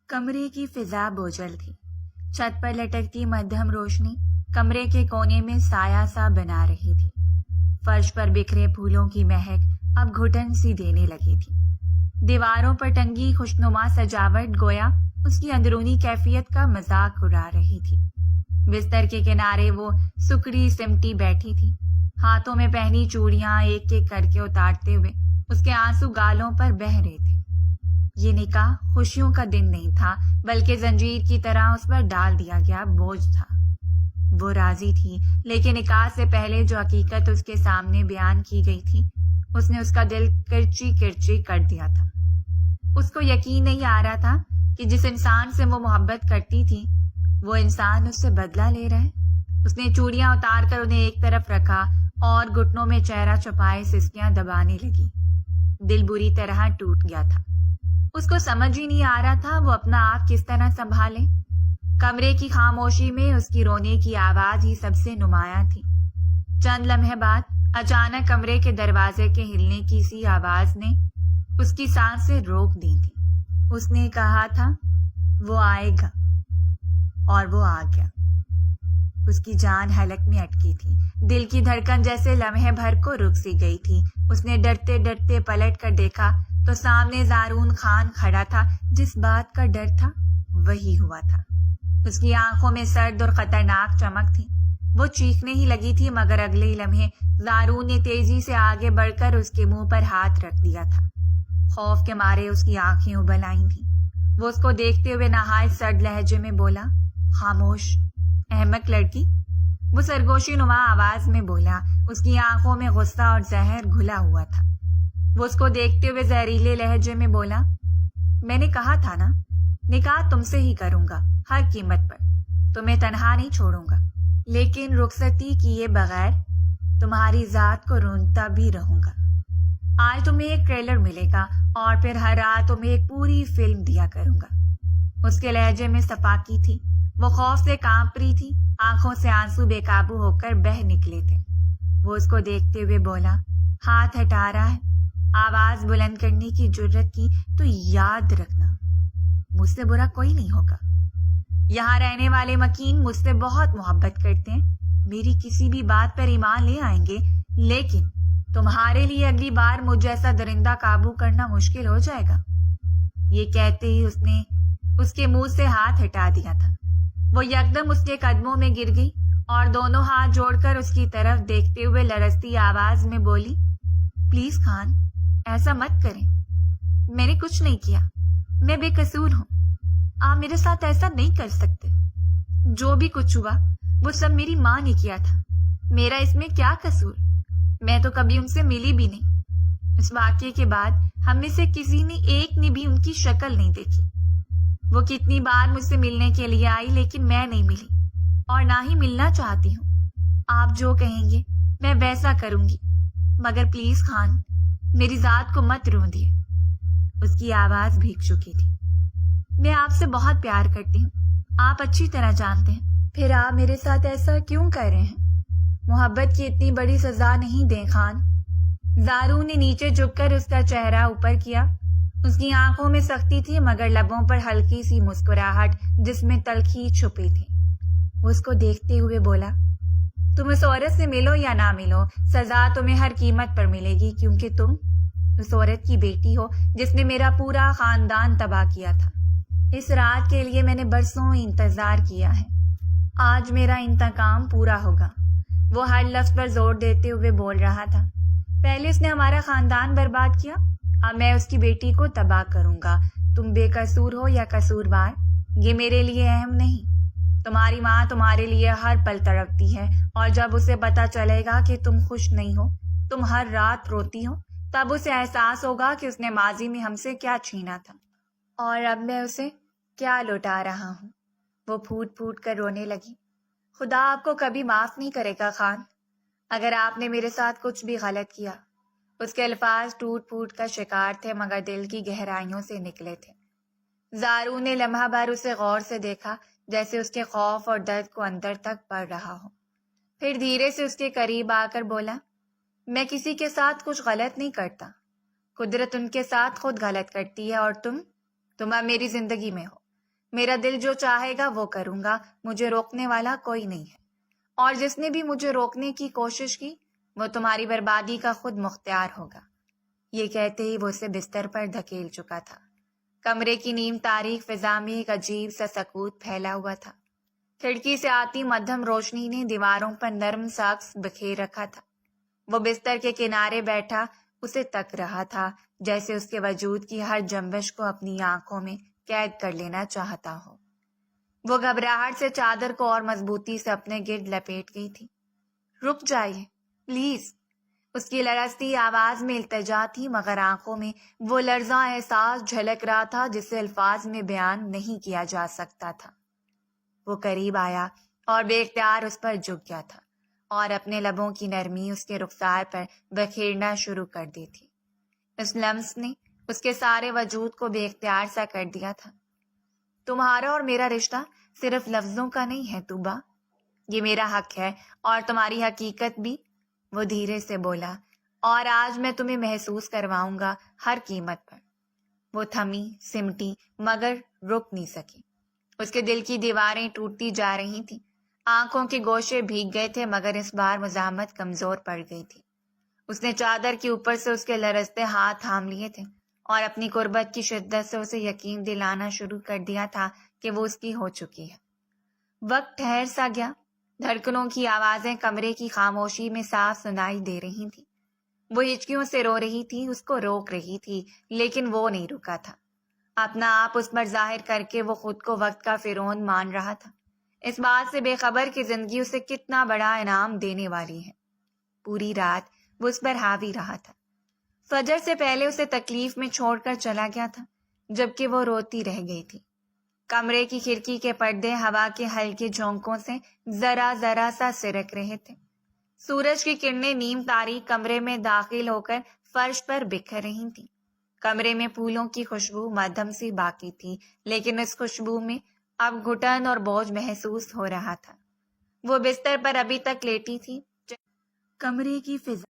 کمرے کی فضا بوجھل تھی. چھت پر لٹکتی مدھم روشنی کمرے کے کونے میں سایہ سا بنا رہی تھی. فرش پر بکھرے پھولوں کی مہک اب گھٹن سی دینے لگی تھی. دیواروں پر ٹنگی خوشنما سجاوٹ گویا اس کی اندرونی کیفیت کا مذاق اڑا رہی تھی. بستر کے کنارے وہ سکڑی سمٹی بیٹھی تھی. ہاتھوں میں پہنی چوڑیاں ایک ایک کر کے اتارتے ہوئے اس کے آنسو گالوں پر بہہ رہے تھے. یہ نکاح خوشیوں کا دن نہیں تھا بلکہ زنجیر کی طرح اس پر ڈال دیا گیا بوجھ تھا. وہ راضی تھی لیکن نکاح سے پہلے جو حقیقت اس کے سامنے بیان کی گئی تھی اس نے اس کا دل کرچی کرچی کر دیا تھا. اس کو یقین نہیں آ رہا تھا کہ جس انسان سے وہ محبت کرتی تھی وہ انسان اس سے بدلہ لے رہا ہے. اس نے چوڑیاں اتار کر انہیں ایک طرف رکھا اور گھٹنوں میں چہرہ چھپائے سسکیاں دبانے لگی. دل بری طرح ٹوٹ گیا تھا. اس کو سمجھ ہی نہیں آ رہا تھا وہ اپنا آپ کس طرح سنبھالے. کمرے کی خاموشی میں اس کی رونے کی آواز ہی سب سے نمایاں تھی. چند لمحے بعد اچانک کمرے کے دروازے کے ہلنے کی سی آواز نے اس کی سانسیں روک دی تھی. اس نے کہا تھا وہ آئے گا اور وہ آ گیا. اس کی جان حلق میں اٹکی تھی. دل کی دھڑکن جیسے لمحے بھر کو رک سی گئی تھی. اس نے ڈرتے ڈرتے پلٹ کر دیکھا تو سامنے زارون خان کھڑا تھا. جس بات کا ڈر تھا وہی ہوا تھا. اس کی آنکھوں میں سرد اور خطرناک چمک تھی. وہ چیخنے ہی لگی تھی مگر اگلے ہی لمحے زارون نے تیزی سے آگے بڑھ کر اس کے منہ پر ہاتھ رکھ دیا تھا. خوف کے مارے اس کی آنکھیں ابل آئی تھیں. وہ اس کو دیکھتے ہوئے نہایت سرد لہجے میں بولا خاموش احمق لڑکی. وہ سرگوشی نما آواز میں بولا. اس کی آنکھوں میں غصہ اور زہر گھلا ہوا تھا. وہ اس کو دیکھتے ہوئے زہریلے لہجے میں بولا میں نے کہا تھا نا نکاح تم سے ہی کروں گا ہر قیمت پر. تمہیں تنہا نہیں چھوڑوں گا لیکن رخصتی کیے بغیر تمہاری ذات کو رونتا بھی رہوں گا. آج تمہیں ایک ٹریلر ملے گا اور پھر ہر رات تمہیں ایک پوری فلم دیا کروں گا. اس کے لہجے میں صفاقی تھی. وہ خوف سے کانپ رہی تھی. آنکھوں سے آنسو بے قابو ہو کر بہہ نکلے تھے. وہ اس کو دیکھتے ہوئے بولا ہاتھ ہٹا رہا ہے. آواز بلند کرنے کی جرت کی تو یاد رکھنا مجھ سے برا کوئی نہیں ہوگا. یہاں رہنے والے مکین مجھ سے بہت محبت کرتے ہیں. میری کسی بھی بات پر ایمان لے آئیں گے لیکن تمہارے لیے اگلی بار مجھ جیسا درندہ قابو کرنا مشکل ہو جائے گا. یہ کہتے ہی اس نے اس کے منہ سے ہاتھ ہٹا دیا تھا. وہ یکدم اس کے قدموں میں گر گئی اور دونوں ہاتھ جوڑ کر اس کی طرف دیکھتے ہوئے لرزتی آواز میں بولی پلیز خان ایسا مت کریں. میں نے کچھ نہیں کیا. میں بے قصور ہوں. آپ میرے ساتھ ایسا نہیں کر سکتے. جو بھی کچھ ہوا وہ سب میری ماں نے کیا تھا. میرا اس میں کیا قصور. میں تو کبھی ان سے ملی بھی نہیں. اس واقعے کے بعد ہم میں سے کسی نے ایک نے بھی ان کی شکل نہیں دیکھی. وہ کتنی بار مجھ سے ملنے کے لیے آئی لیکن میں نہیں ملی اور نہ ہی ملنا چاہتی ہوں. آپ جو کہیں گے میں ویسا کروں گی مگر پلیز خان میری ذات کو مت روندیے. اس کی آواز بھیگ چکی تھی. میں آپ سے بہت پیار کرتی ہوں. آپ اچھی طرح جانتے ہیں. پھر آپ میرے ساتھ ایسا کیوں کر رہے ہیں؟ محبت کی اتنی بڑی سزا نہیں دیں خان. زارو نے نیچے جھک کر اس کا چہرہ اوپر کیا. اس کی آنکھوں میں سختی تھی مگر لبوں پر ہلکی سی مسکراہٹ جس میں تلخی چھپی تھی. وہ اس کو دیکھتے ہوئے بولا تم اس عورت سے ملو یا نہ ملو سزا تمہیں ہر قیمت پر ملے گی کیونکہ تم اس عورت کی بیٹی ہو جس نے میرا پورا خاندان تباہ کیا تھا. اس رات کے لیے میں نے برسوں انتظار کیا ہے. آج میرا انتقام پورا ہوگا. وہ ہر لفظ پر زور دیتے ہوئے بول رہا تھا. پہلے اس نے ہمارا خاندان برباد کیا اب میں اس کی بیٹی کو تباہ کروں گا. تم بے قصور ہو یا قصوروار یہ میرے لیے اہم نہیں. تمہاری ماں تمہارے لیے ہر پل تڑپتی ہے اور جب اسے پتا چلے گا کہ تم خوش نہیں ہو تم ہر رات روتی ہو تب اسے احساس ہوگا کہ اس نے ماضی میں ہم سے کیا چھینا تھا اور اب میں اسے کیا لوٹا رہا ہوں. وہ پھوٹ پھوٹ کر رونے لگی. خدا آپ کو کبھی معاف نہیں کرے گا خان اگر آپ نے میرے ساتھ کچھ بھی غلط کیا. اس کے الفاظ ٹوٹ پھوٹ کا شکار تھے مگر دل کی گہرائیوں سے نکلے تھے. زارو نے لمحہ بھر اسے غور سے دیکھا جیسے اس کے خوف اور درد کو اندر تک پڑ رہا ہو. پھر دھیرے سے اس کے قریب آ کر بولا میں کسی کے ساتھ کچھ غلط نہیں کرتا. قدرت ان کے ساتھ خود غلط کرتی ہے اور تم اب میری زندگی میں ہو. میرا دل جو چاہے گا وہ کروں گا، مجھے روکنے والا کوئی نہیں ہے، اور جس نے بھی مجھے روکنے کی کوشش کی وہ تمہاری بربادی کا خود مختار ہوگا۔ یہ کہتے ہی وہ اسے بستر پر دھکیل چکا تھا۔ کمرے کی نیم تاریک فضا میں ایک عجیب سا سکوت پھیلا ہوا تھا۔ کھڑکی سے آتی مدھم روشنی نے دیواروں پر نرم ساکس بکھیر رکھا تھا۔ وہ بستر کے کنارے بیٹھا اسے تک رہا تھا، جیسے اس کے وجود کی ہر جنبش کو اپنی آنکھوں میں قید کر لینا چاہتا ہو۔ وہ گھبراہٹ سے چادر کو اور مضبوطی سے اپنے گرد لپیٹ گئی تھی۔ رک جائیے پلیز، اس کی لرزتی آواز میں التجا تھی، مگر آنکھوں میں وہ لرزاں احساس جھلک رہا تھا جسے الفاظ میں بیان نہیں کیا جا سکتا تھا۔ وہ قریب آیا اور بے اختیار اس پر جھک گیا تھا اور اپنے لبوں کی نرمی اس کے رخسار پر بکھیرنا شروع کر دی تھی۔ اس لمس نے اس کے سارے وجود کو بے اختیار سا کر دیا تھا۔ تمہارا اور میرا رشتہ صرف لفظوں کا نہیں ہے طوبا، یہ میرا حق ہے اور تمہاری حقیقت بھی، وہ دھیرے سے بولا، اور آج میں تمہیں محسوس کرواؤں گا ہر قیمت پر۔ وہ تھمی، سمٹی، مگر رک نہیں سکی۔ اس کے دل کی دیواریں ٹوٹتی جا رہی تھیں، آنکھوں کے گوشے بھیگ گئے تھے، مگر اس بار مزاحمت کمزور پڑ گئی تھی۔ اس نے چادر کے اوپر سے اس کے لرزتے ہاتھ تھام لیے تھے اور اپنی قربت کی شدت سے اسے یقین دلانا شروع کر دیا تھا کہ وہ اس کی ہو چکی ہے۔ وقت ٹھہر سا گیا، دھڑکنوں کی آوازیں کمرے کی خاموشی میں صاف سنائی دے رہی تھیں۔ وہ ہچکیوں سے رو رہی تھی، اس کو روک رہی تھی، لیکن وہ نہیں رکا تھا۔ اپنا آپ اس پر ظاہر کر کے وہ خود کو وقت کا فرعون مان رہا تھا، اس بات سے بے خبر کہ زندگی اسے کتنا بڑا انعام دینے والی ہے۔ پوری رات وہ اس پر حاوی رہا تھا۔ فجر سے پہلے اسے تکلیف میں چھوڑ کر چلا گیا تھا، جبکہ وہ روتی رہ گئی تھی۔ کمرے کی کھڑکی کے پردے ہوا کے ہلکے جھونکوں سے ذرا ذرا سا سرک رہے تھے۔ سورج کی کرنیں نیم تاریک کمرے میں داخل ہو کر فرش پر بکھر رہی تھیں۔ کمرے میں پھولوں کی خوشبو مدھم سی باقی تھی، لیکن اس خوشبو میں اب گھٹن اور بوجھ محسوس ہو رہا تھا۔ وہ بستر پر ابھی تک لیٹی تھی، کمرے کی فضا